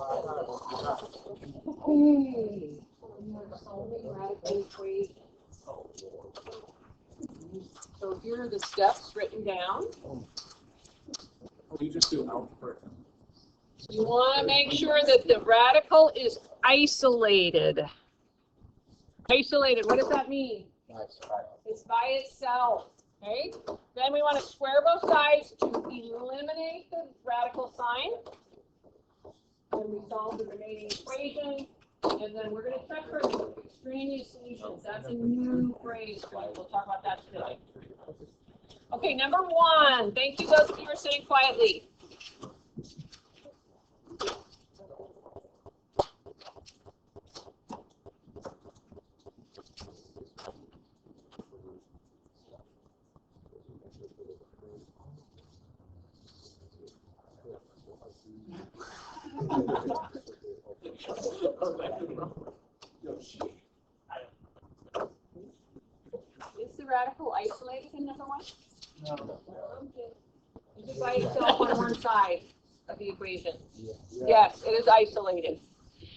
Okay. Solving radical equations. So here are the steps written down. You just do algebra. You want to make sure that the radical is isolated. Isolated, what does that mean? It's by itself. Okay? Then we want to square both sides to eliminate the radical sign. And we solve the remaining equation. And then we're going to check for extraneous solutions. That's a new phrase. We'll talk about that today. Okay, number one. Thank you, those of you who are sitting quietly. Is the radical isolated in number one? No. Okay. Is it by itself on one side of the equation? Yes, it is isolated.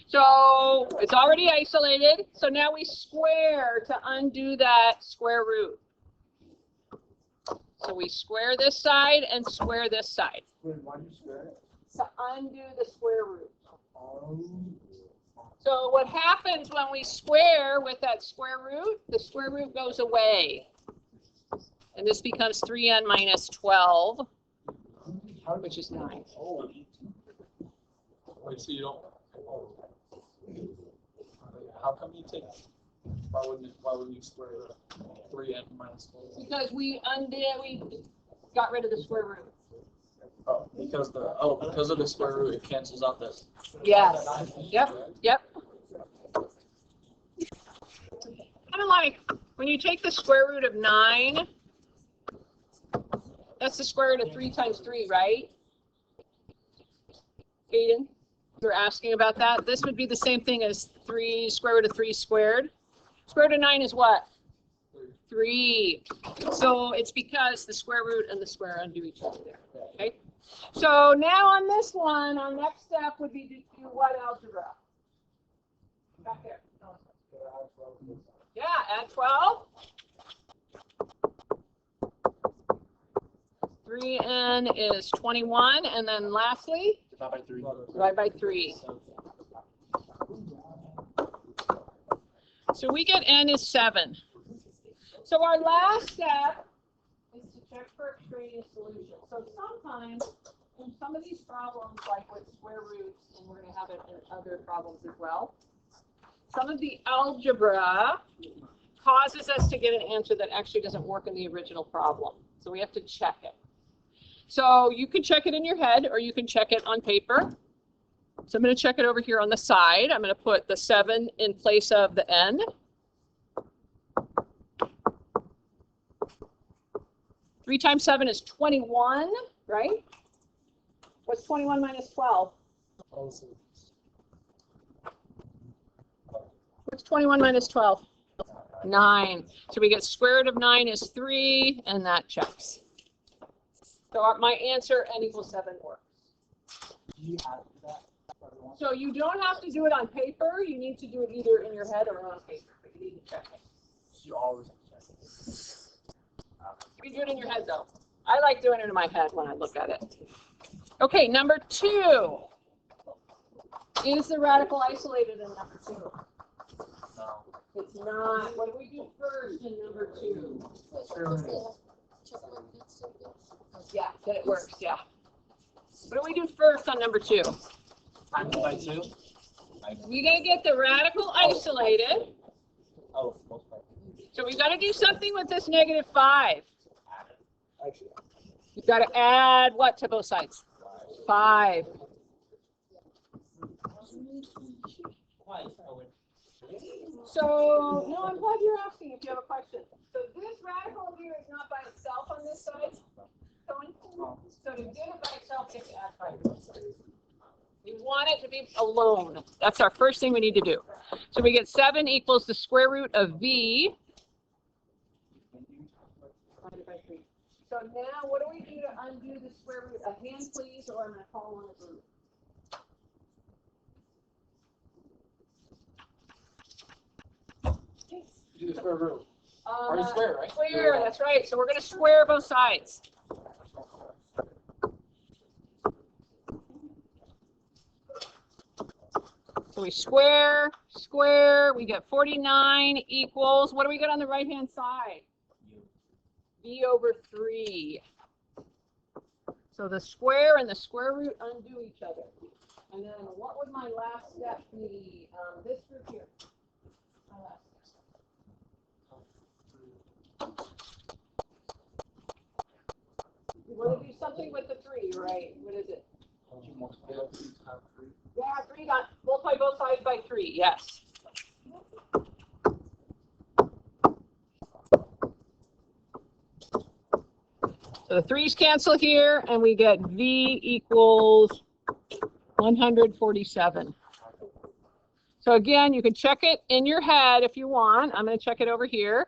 So it's already isolated. So now we square to undo that square root. So we square this side and square this side. Wait, why do you square it? To undo the square root. So what happens when we square with that square root? The square root goes away. And this becomes 3n minus 12, which is 9. Wait, so you don't. How come you take? Why wouldn't you square the 3n minus 12? Because we got rid of the square root. Oh, because of the square root, it cancels out this. Yes. Yep. Kind of like when you take the square root of 9, that's the square root of 3 times 3, right? Aiden, you're asking about that. This would be the same thing as 3 square root of 3 squared. Square root of 9 is what? 3. So it's because the square root and the square undo each other there. Okay. So now on this one, our next step would be to do what algebra? Back there. Yeah, add 12. 3n is 21, and then lastly, divide by 3. So we get n is 7. So our last step is to check for extraneous solutions. So sometimes in some of these problems, like with square roots, and we're going to have it in other problems as well, some of the algebra causes us to get an answer that actually doesn't work in the original problem. So we have to check it. So you can check it in your head, or you can check it on paper. So I'm going to check it over here on the side. I'm going to put the 7 in place of the n. Three times 7 is 21, right? What's 21 minus 12? What's 21 minus 12? 9. So we get square root of 9 is 3, and that checks. So my answer, n equals 7 works. So you don't have to do it on paper. You need to do it either in your head or on paper, but you need to check it. You always check it. You can do it in your head, though. I like doing it in my head when I look at it. Okay, number 2. Is the radical isolated in number 2? No. It's not. What do we do first in number 2? Yeah, that it works, yeah. What do we do first on number 2? Times by 2? We're going to get the radical isolated. Oh. So we've got to do something with this negative 5. You've got to add what to both sides? 5. So, no, I'm glad you're asking if you have a question. So this radical here is not by itself on this side. So to get it by itself, you have to add 5. We want it to be alone. That's our first thing we need to do. So we get 7 equals the square root of v. So now what do we do to undo the square root? A hand, please, or I'm going to call one a group. Do the square root. Or square, right? Square, that's right. So we're going to square both sides. So we square, we get 49 equals, what do we get on the right-hand side? B over 3. So the square and the square root undo each other. And then what would my last step be? This group here. My last step. You want to do something with the 3, right? What is it? Yeah, 3 got multiply both sides by 3, yes. So the 3's cancel here, and we get V equals 147. So again, you can check it in your head if you want. I'm going to check it over here.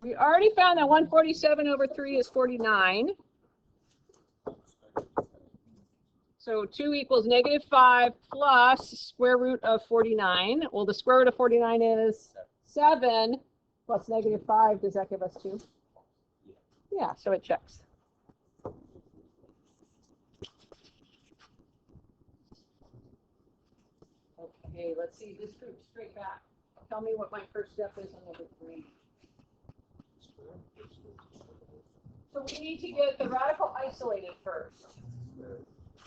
We already found that 147 over 3 is 49. So 2 equals -5 plus square root of 49. Well, the square root of 49 is 7 plus -5. Does that give us 2? Yeah, so it checks. Okay, let's see this group straight back. Tell me what my first step is on number 3. So we need to get the radical isolated first.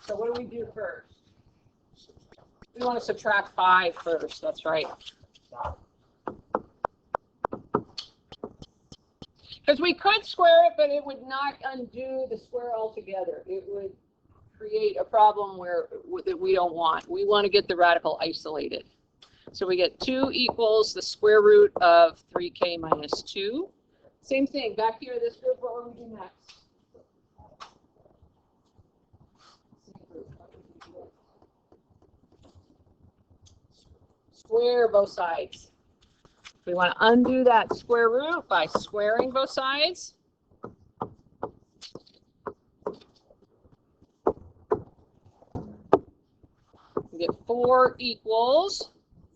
So what do we do first? We want to subtract 5 first, that's right. Because we could square it, but it would not undo the square altogether. It would create a problem that we don't want. We want to get the radical isolated. So we get 2 equals the square root of 3k minus 2. Same thing, back here, this group, what will we do next? Square both sides. We want to undo that square root by squaring both sides. We get 4 equals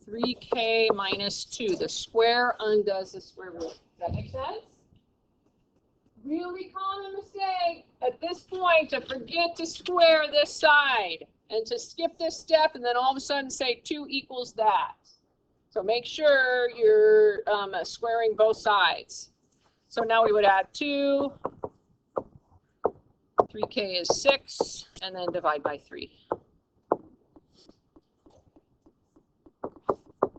3k minus 2. The square undoes the square root. Does that make sense? Really common mistake at this point to forget to square this side and to skip this step and then all of a sudden say 2 equals that. So make sure you're squaring both sides. So now we would add 2, 3k is 6, and then divide by 3.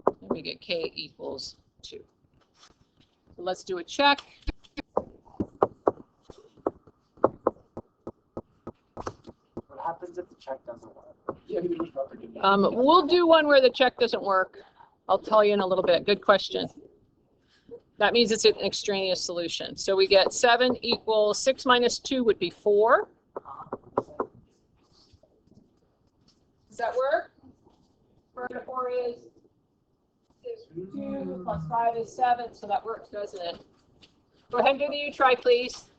And we get k equals 2. So let's do a check. What happens if the check doesn't work? We'll do one where the check doesn't work. I'll tell you in a little bit. Good question. That means it's an extraneous solution. So we get 7 equals 6 minus 2 would be 4. Does that work? 4 to 4 is 2 plus 5 is 7. So that works, doesn't it? Go ahead and do the U try, please.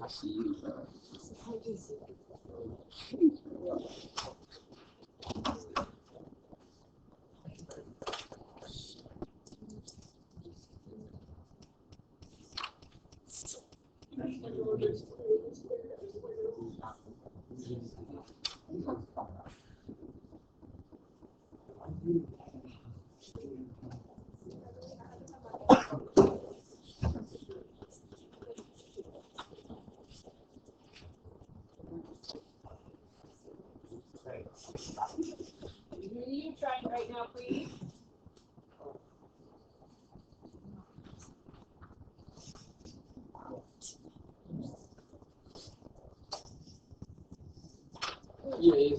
I see you. You try right now, please. Yeah.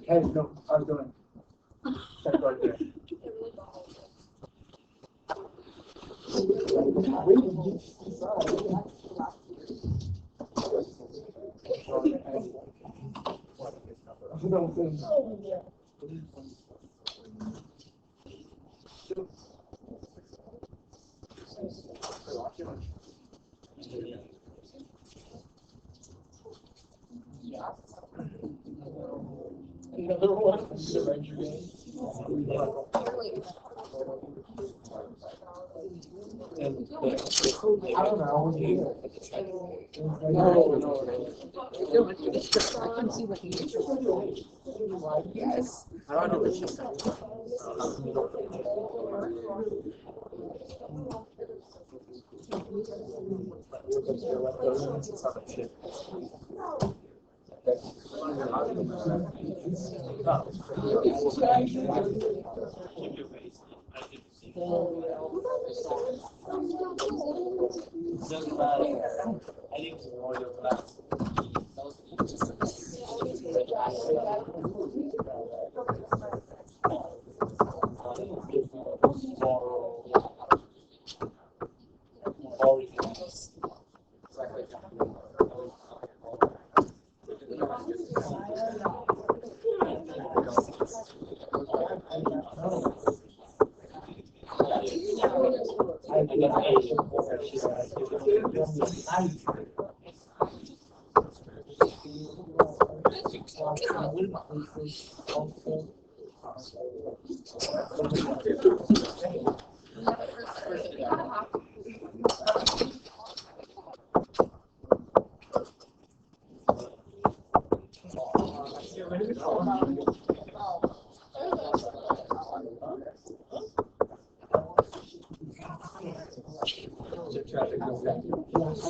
Hey, no, I was doing. Check right there. Another one. Surrender game. I don't know. No. I can see what the answer is. Yes. I don't know what she said.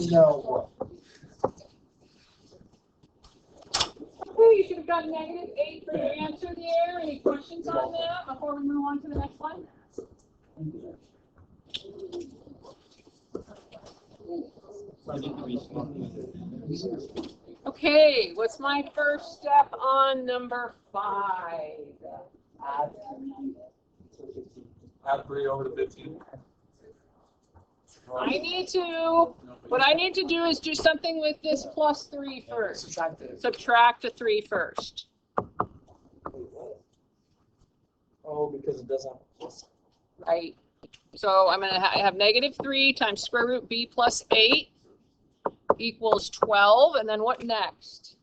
No. Okay, you should have gotten -8 for your answer there. Any questions on that before we move on to the next one? Okay, what's my first step on number 5? Add 3 over to 15. What I need to do is do something with this +3 first. Subtract a 3 first. Oh, because it doesn't. Right. So I'm going to have -3 times square root b plus 8 equals 12. And then what next?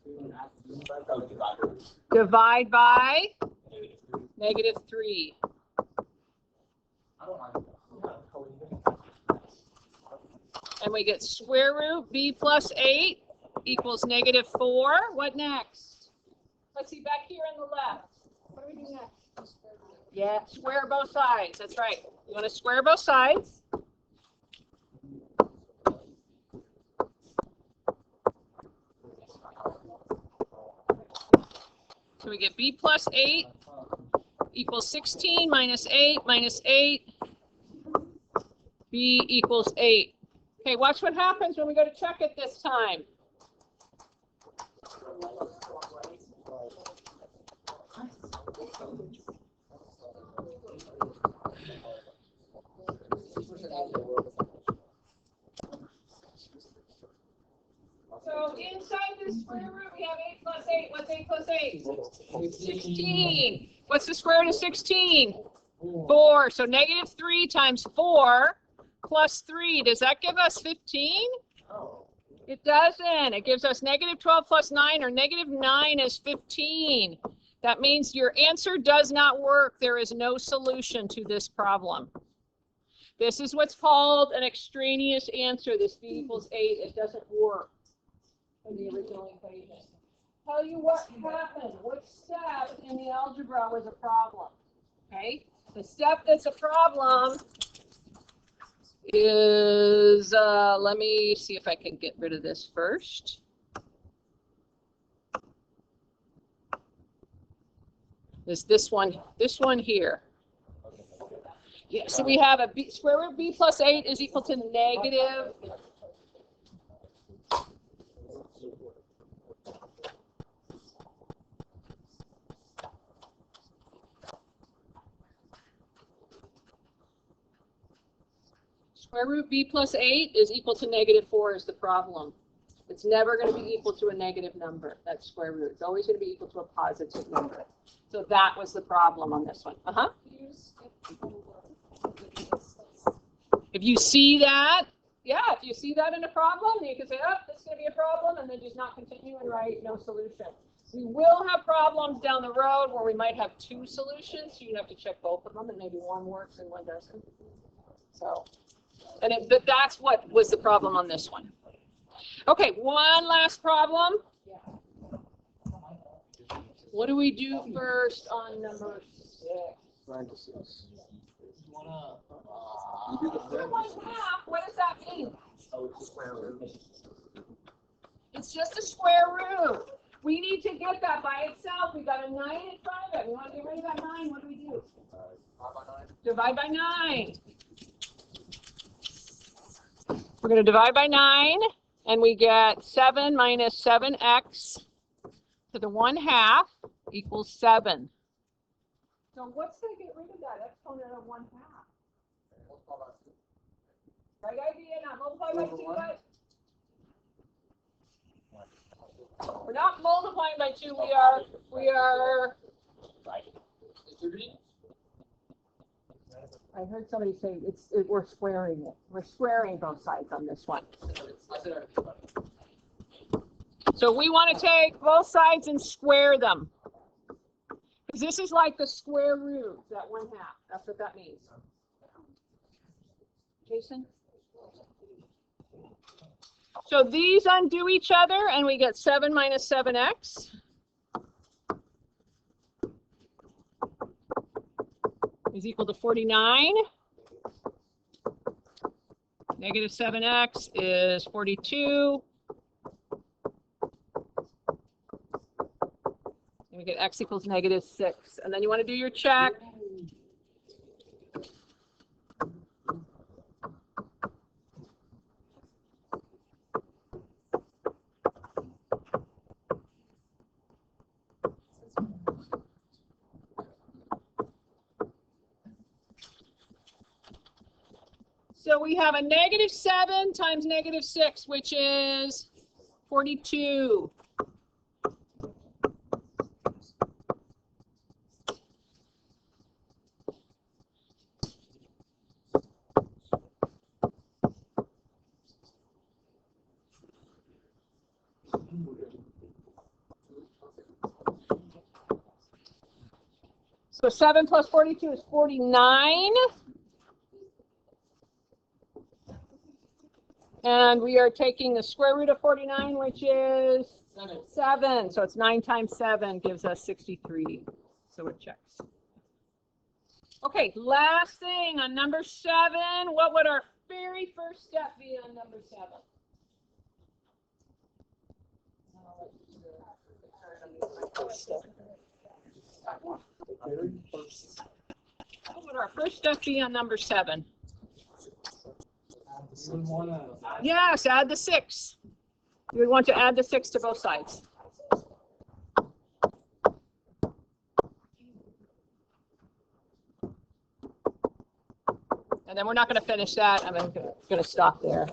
Divide by -3. And we get square root b plus 8 equals -4. What next? Let's see, back here on the left. What do we do next? Yeah, square both sides. That's right. You want to square both sides. So we get b plus 8 equals 16 minus 8 minus 8. B equals 8. Okay, watch what happens when we go to check it this time. So inside this square root, we have 8 plus 8. What's 8 plus 8? 16. What's the square root of 16? 4. So -3 times 4 plus 3. Does that give us 15? It doesn't. It gives us -12 plus 9, or -9 is 15. That means your answer does not work. There is no solution to this problem. This is what's called an extraneous answer. This b equals 8. It doesn't work in the original equation. Tell you what happened. What step in the algebra was a problem? Okay. The step that's a problem is, let me see if I can get rid of this first. Is this one here. Yeah, so we have a square root b plus 8 is equal to negative Square root b plus 8 is equal to -4 is the problem. It's never going to be equal to a negative number. That's square root. It's always going to be equal to a positive number. So that was the problem on this one. If you see that, if you see that in a problem, you can say, oh, this is going to be a problem, and then just not continue and write no solution. We will have problems down the road where we might have 2 solutions. So you have to check both of them, and maybe one works and one doesn't. So, but that's what was the problem on this one. Okay, one last problem. What do we do first on number 6? You do the 1/2. What does that mean? Oh, it's a square root. It's just a square root. We need to get that by itself. We got a 9 in front of it. We want to get rid of that 9. What do we do? Divide by 9. We're going to divide by 9, and we get 7 minus 7x to the 1/2 equals 7. So what's going to get rid of that exponent of 1/2? Right idea, not multiply by 2, but we're not multiplying by 2. We are. I heard somebody say we're squaring it. We're squaring both sides on this one. So we want to take both sides and square them. Because this is like the square root, that 1/2. That's what that means. Jason? So these undo each other, and we get 7 minus 7x is equal to 49. Negative 7x is 42. And we get x equals -6. And then you want to do your check. So we have a -7 times -6, which is 42. So 7 plus 42 is 49. And we are taking the square root of 49, which is 7. So it's 9 times 7 gives us 63. So it checks. Okay, last thing on number 7. What would our very first step be on number 7? What would our first step be on number 7? Yes, add the 6. We want to add the 6 to both sides. And then we're not going to finish that. I'm going to stop there.